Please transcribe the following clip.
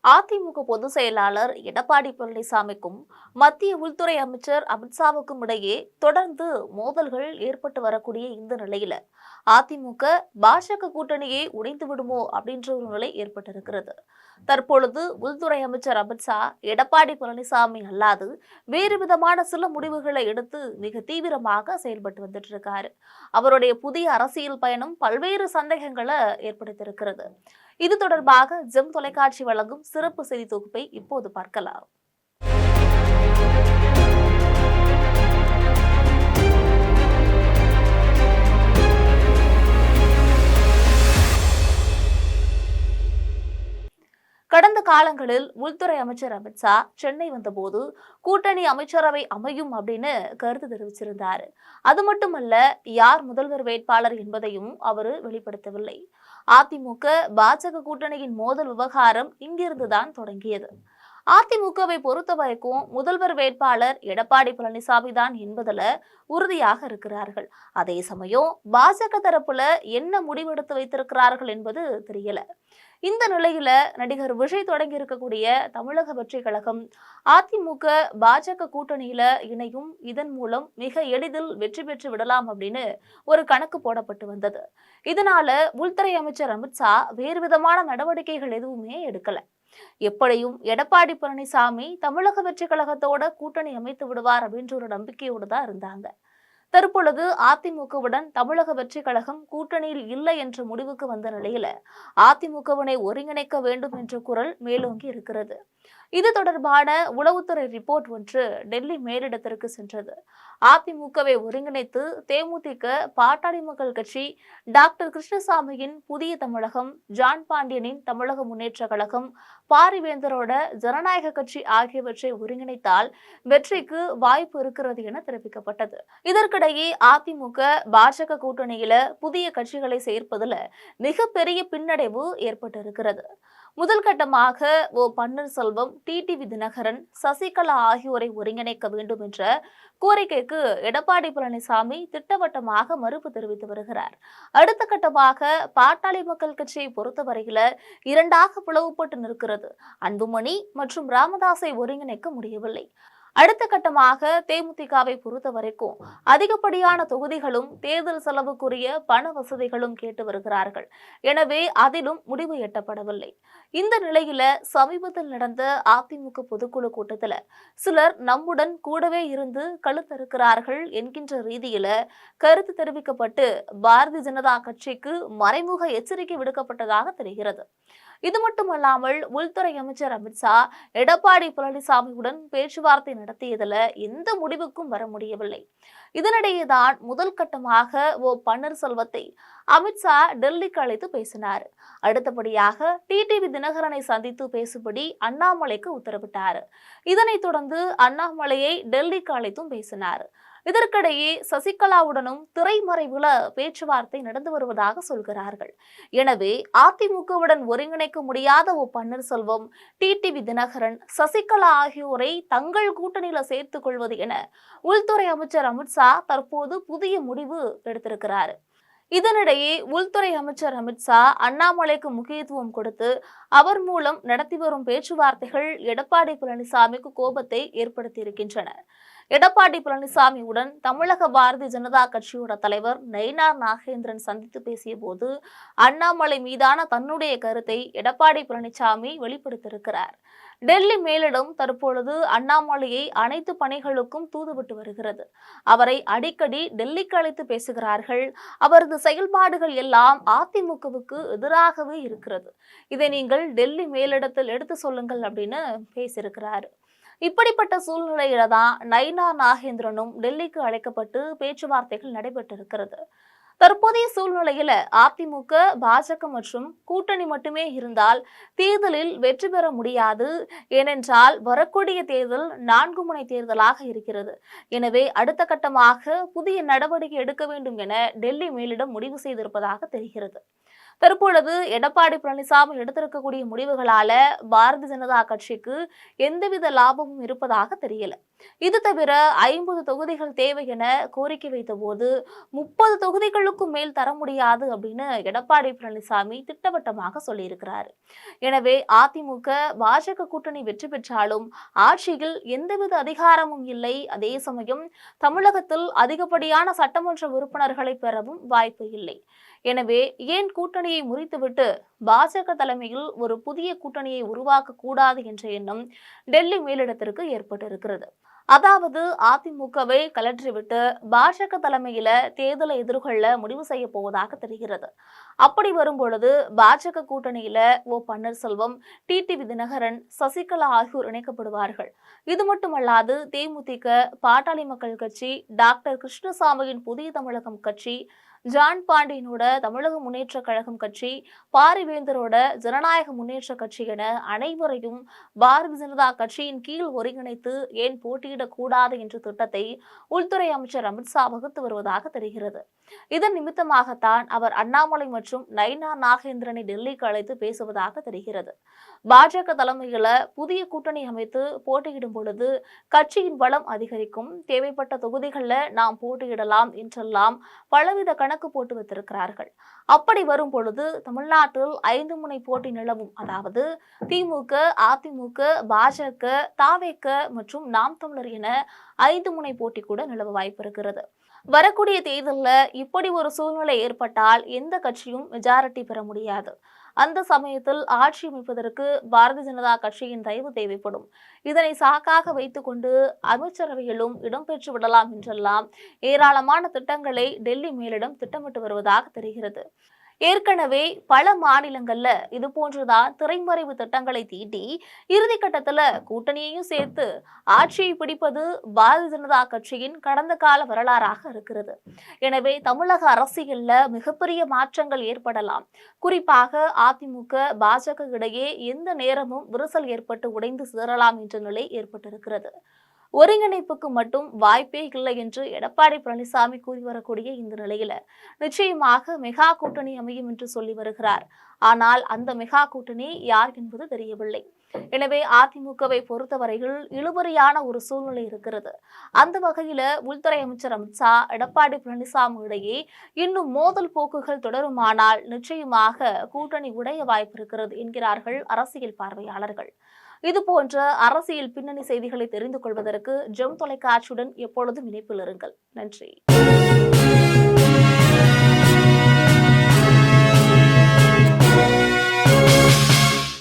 அதிமுக பொதுச் செயலாளர் எடப்பாடி பழனிசாமிக்கும் மத்திய உள்துறை அமைச்சர் அமித்ஷாவுக்கும் இடையே தொடர்ந்து மோதல்கள் ஏற்பட்டு வரக்கூடிய இந்த நிலையில அதிமுக பாஜக கூட்டணியை உடைந்து விடுமோ அப்படின்ற ஒரு நிலை ஏற்பட்டிருக்கிறது. தற்பொழுது உள்துறை அமைச்சர் அமித்ஷா எடப்பாடி பழனிசாமி அல்லாது வேறு விதமான சில முடிவுகளை எடுத்து மிக தீவிரமாக செயல்பட்டு வந்துட்டு இருக்காரு. அவருடைய புதிய அரசியல் பயணம் பல்வேறு சந்தேகங்களை ஏற்படுத்தியிருக்கிறது. இது தொடர்பாக ஜெம் தொலைக்காட்சி வழங்கும் சிறப்பு செய்தி தொகுப்பை இப்போது பார்க்கலாம். கடந்த காலங்களில் உள்துறை அமைச்சர் அமித்ஷா சென்னை வந்தபோது கூட்டணி அமைச்சரவை அமையும் அப்படின்னு கருத்து தெரிவிச்சிருந்தாரு. அது மட்டுமல்ல, யார் முதல்வர் வேட்பாளர் என்பதையும் அவர் வெளிப்படுத்தவில்லை. அதிமுக பாஜக கூட்டணியின் மோதல் விவகாரம் இங்கிருந்துதான் தொடங்கியது. அதிமுகவை பொறுத்த வரைக்கும் முதல்வர் வேட்பாளர் எடப்பாடி பழனிசாமி தான் என்பதுல உறுதியாக இருக்கிறார்கள். அதே சமயம் பாஜக தரப்புல என்ன முடிவெடுத்து வைத்திருக்கிறார்கள் என்பது தெரியல. இந்த நிலையில நடிகர் விஜய் தொடங்கி இருக்கக்கூடிய தமிழக வெற்றி கழகம் அதிமுக பாஜக கூட்டணியில இணையும். இதன் மூலம் மிக எளிதில் வெற்றி பெற்று விடலாம் அப்படின்னு ஒரு கணக்கு போடப்பட்டு வந்தது. இதனால உள்துறை அமைச்சர் அமித்ஷா வேறு விதமான நடவடிக்கைகள் எதுவுமே எடுக்கல. எப்படியும் எடப்பாடி பழனிசாமி தமிழக வெற்றி கழகத்தோட கூட்டணி அமைத்து விடுவார் அப்படின்ற ஒரு நம்பிக்கையோடு தான் இருந்தாங்க. தற்பொழுது அதிமுகவுடன் தமிழக வெற்றி கழகம் கூட்டணியில் இல்லை என்ற முடிவுக்கு வந்த நிலையில அதிமுகவினை ஒருங்கிணைக்க வேண்டும் என்ற குரல் மேலோங்கி இருக்கிறது. இது தொடர்பான உளவுத்துறை ரிப்போர்ட் ஒன்று டெல்லி மேலிடத்திற்கு சென்றது. அதிமுகவை ஒருங்கிணைத்து தேமுதிக, பாட்டாளி மக்கள் கட்சி, டாக்டர் கிருஷ்ணசாமியின் புதிய தமிழகம், ஜான் பாண்டியனின் தமிழக முன்னேற்ற கழகம், பாரிவேந்தரோட ஜனநாயக கட்சி ஆகியவற்றை ஒருங்கிணைத்தால் வெற்றிக்கு வாய்ப்பு இருக்கிறது என தெரிவிக்கப்பட்டது. இதற்கிடையே அதிமுக பாஜக கூட்டணியில புதிய கட்சிகளை சேர்ப்பதுல மிகப்பெரிய பின்னடைவு ஏற்பட்டிருக்கிறது. முதல் கட்டமாக பன்னீர்செல்வம், டிடிவி தினகரன், சசிகலா ஆகியோரை ஒருங்கிணைக்க வேண்டும் என்ற கோரிக்கைக்கு எடப்பாடி பழனிசாமி திட்டவட்டமாக மறுப்பு தெரிவித்து வருகிறார். அடுத்த கட்டமாக பாட்டாளி மக்கள் கட்சியை பொறுத்தவரையில இரண்டாக பிளவுபட்டு நிற்கிறது. அன்புமணி மற்றும் ராமதாஸை ஒருங்கிணைக்க முடியவில்லை. அடுத்த கட்டமாக தேமுதிகவை பொறுத்த வரைக்கும் அதிகப்படியான தொகுதிகளும் தேர்தல் செலவுக்குரிய பண வசதிகளும் கேட்டு வருகிறார்கள். எனவே அதிலும் முடிவு எட்டப்படவில்லை. இந்த நிலையில சமீபத்தில் நடந்த அதிமுக பொதுக்குழு கூட்டத்தில் சிலர் நம்முடன் கூடவே இருந்து கழுத்தறுக்கிறார்கள் என்கின்ற ரீதியில கருத்து தெரிவிக்கப்பட்டு பாரதிய ஜனதா கட்சிக்கு மறைமுக எச்சரிக்கை விடுக்கப்பட்டதாக தெரிகிறது. இது மட்டுமல்லாமல் உள்துறை அமைச்சர் அமித்ஷா எடப்பாடி பழனிசாமியுடன் பேச்சுவார்த்தை நடத்தியதுல எந்த முடிவுக்கும் வர முடியவில்லை. இதனிடையேதான் முதல் கட்டமாக பன்னீர்செல்வத்தை அமித்ஷா டெல்லிக்கு அழைத்து பேசினார். அடுத்தபடியாக டிடிவி தினகரனை சந்தித்து பேசும்படி அண்ணாமலைக்கு உத்தரவிட்டார். இதனைத் தொடர்ந்து அண்ணாமலையை டெல்லிக்கு அழைத்தும் பேசினார். இதற்கிடையே சசிகலாவுடனும் திரைமறைவுல பேச்சுவார்த்தை நடந்து வருவதாக சொல்கிறார்கள். எனவே அதிமுகவுடன் ஒருங்கிணைக்க முடியாத பன்னீர்செல்வம், டிடிவி தினகரன், சசிகலா ஆகியோரை தங்கள் கூட்டணியில சேர்த்துக் கொள்வது என உள்துறை அமைச்சர் அமித்ஷா தற்போது புதிய முடிவு எடுத்திருக்கிறார். இதனிடையே உள்துறை அமைச்சர் அமித்ஷா அண்ணாமலைக்கு முக்கியத்துவம் கொடுத்து அவர் மூலம் நடத்தி வரும் பேச்சுவார்த்தைகள் எடப்பாடி பழனிசாமிக்கு கோபத்தை ஏற்படுத்தியிருக்கின்றன. எடப்பாடி பழனிசாமியுடன் தமிழக பாரதிய ஜனதா கட்சியோட தலைவர் நயினார் நாகேந்திரன் சந்தித்து பேசிய போது அண்ணாமலை மீதான தன்னுடைய கருத்தை எடப்பாடி பழனிசாமி வெளிப்படுத்தியிருக்கிறார். டெல்லி மேலிடம் தற்பொழுது அண்ணாமலையை அனைத்து பணிகளுக்கும் தூதுவிட்டு வருகிறது. அவரை அடிக்கடி டெல்லிக்கு அழைத்து பேசுகிறார்கள். அவரது செயல்பாடுகள் எல்லாம் அதிமுகவுக்கு எதிராகவே இருக்கிறது. இதை நீங்கள் டெல்லி மேலிடத்தில் எடுத்து சொல்லுங்கள் அப்படின்னு பேசியிருக்கிறார். இப்படிப்பட்ட சூழ்நிலையில தான் நயினார் நாகேந்திரனும் டெல்லிக்கு அழைக்கப்பட்டு பேச்சுவார்த்தைகள் நடைபெற்றிருக்கிறது. தற்போதைய சூழ்நிலையில அதிமுக, பாஜக மற்றும் கூட்டணி மட்டுமே இருந்தால் தேர்தலில் வெற்றி பெற முடியாது. ஏனென்றால் வரக்கூடிய தேர்தல் 4 முனை தேர்தலாக இருக்கிறது. எனவே அடுத்த கட்டமாக புதிய நடவடிக்கை எடுக்க வேண்டும் என டெல்லி மேலிடம் முடிவு செய்திருப்பதாக தெரிகிறது. தற்பொழுது எடப்பாடி பழனிசாமி எடுத்திருக்கக்கூடிய முடிவுகளால பாரதிய ஜனதா கட்சிக்கு எந்தவித லாபமும் இருப்பதாக தெரியல. இது தவிர 50 தொகுதிகள் தேவை என கோரிக்கை வைத்த போது 30 தொகுதிகளுக்கும் மேல் தர முடியாது அப்படின்னு எடப்பாடி பழனிசாமி திட்டவட்டமாக சொல்லியிருக்கிறார். எனவே அதிமுக பாஜக கூட்டணி வெற்றி பெற்றாலும் ஆட்சியில் எந்தவித அதிகாரமும் இல்லை. அதே சமயம் தமிழகத்தில் அதிகப்படியான சட்டமன்ற உறுப்பினர்களை பெறவும் வாய்ப்பு இல்லை. எனவே ஏன் கூட்டணியை முறித்துவிட்டு பாஜக தலைமையில் ஒரு புதிய கூட்டணியை உருவாக்க கூடாது என்ற எண்ணம் டெல்லி மேலிடத்திற்கு ஏற்பட்டிருக்கிறது. அதாவது அதிமுகவை கலற்றிவிட்டு பாஜக தலைமையில தேர்தலை எதிர்கொள்ள முடிவு செய்ய போவதாக தெரிகிறது. அப்படி வரும்பொழுது பாஜக கூட்டணியில பன்னீர்செல்வம், டிடிவி தினகரன், சசிகலா ஆகியோர் இணைக்கப்படுவார்கள். இது மட்டுமல்லாது தேமுதிக, பாட்டாளி மக்கள் கட்சி, டாக்டர் கிருஷ்ணசாமியின் புதிய தமிழகம் கட்சி, ஜான் பாண்டியனோட தமிழக முன்னேற்ற கழகம் கட்சி, பாரிவேந்தரோட ஜனநாயக முன்னேற்ற கட்சி என அனைவரையும் பாரதிய ஜனதா கட்சியின் கீழ் ஒருங்கிணைத்து ஏன் போட்டியிடக்கூடாது என்ற திட்டத்தை உள்துறை அமைச்சர் அமித்ஷா வகுத்து வருவதாக தெரிகிறது. இதன் நிமித்தமாகத்தான் அவர் அண்ணாமலை மற்றும் நயினா நாகேந்திரனை டெல்லிக்கு அழைத்து பேசுவதாக தெரிகிறது. பாஜக தலைமையில புதிய கூட்டணி அமைத்து போட்டியிடும் பொழுது கட்சியின் பலம் அதிகரிக்கும், தேவைப்பட்ட தொகுதிகளில் நாம் போட்டியிடலாம் என்றெல்லாம் பலவித கணக்கு போட்டு வைத்திருக்கிறார்கள். அப்படி வரும் பொழுது தமிழ்நாட்டில் 5 முனை போட்டி நிலவும். அதாவது திமுக, அதிமுக, பாஜக, தாவேக மற்றும் நாம் தமிழர் என 5 முனை போட்டி கூட நிலவ வாய்ப்பு இருக்கிறது. வரக்கூடிய தேர்தலில் இப்படி ஒரு சூழ்நிலை ஏற்பட்டால் எந்த கட்சியும் மெஜாரிட்டி பெற முடியாது. அந்த சமயத்தில் ஆட்சி அமைப்பதற்கு பாரதிய ஜனதா கட்சியின் தயவு தேவைப்படும். இதனை சாக்காக வைத்துக் கொண்டு அமைச்சரவையிலும் இடம்பெற்று விடலாம் என்றெல்லாம் ஏராளமான திட்டங்களை டெல்லி மேலிடம் திட்டமிட்டு வருவதாக தெரிகிறது. ஏற்கனவே பல மாநிலங்கள்ல இது போன்றுதான் திரைமறைவு திட்டங்களை தீட்டி இறுதி கட்டத்துல கூட்டணியையும் சேர்த்து ஆட்சியை பிடிப்பது பாரதிய ஜனதா கட்சியின் கடந்த கால வரலாறாக இருக்கிறது. எனவே தமிழக அரசியல்ல மிகப்பெரிய மாற்றங்கள் ஏற்படலாம். குறிப்பாக அதிமுக, பாஜக இடையே எந்த நேரமும் விரிசல் ஏற்பட்டு உடைந்து சிதறலாம் என்ற நிலை ஏற்பட்டிருக்கிறது. ஒருங்கிணைப்புக்கு மட்டும் வாய்ப்பே இல்லை என்று எடப்பாடி பழனிசாமி கூறி வரக்கூடிய இந்த நிலையில நிச்சயமாக மெகா கூட்டணி அமையும் என்று சொல்லி வருகிறார். ஆனால் அந்த மெகா கூட்டணி யார் என்பது தெரியவில்லை. எனவே அதிமுகவை பொறுத்தவரையில் இழுபறியான ஒரு சூழ்நிலை இருக்கிறது. அந்த வகையில உள்துறை அமைச்சர் அமித்ஷா, எடப்பாடி பழனிசாமி இடையே இன்னும் மோதல் போக்குகள் தொடருமானால் நிச்சயமாக கூட்டணி உடைய வாய்ப்பு இருக்கிறது என்கிறார்கள் அரசியல் பார்வையாளர்கள். இது போன்ற அரசியல் பின்னணி செய்திகளை தெரிந்து கொள்வதற்கு ஜெம் தொலைக்காட்சியுடன் எப்பொழுதும் இணைப்பில் இருங்கள். நன்றி.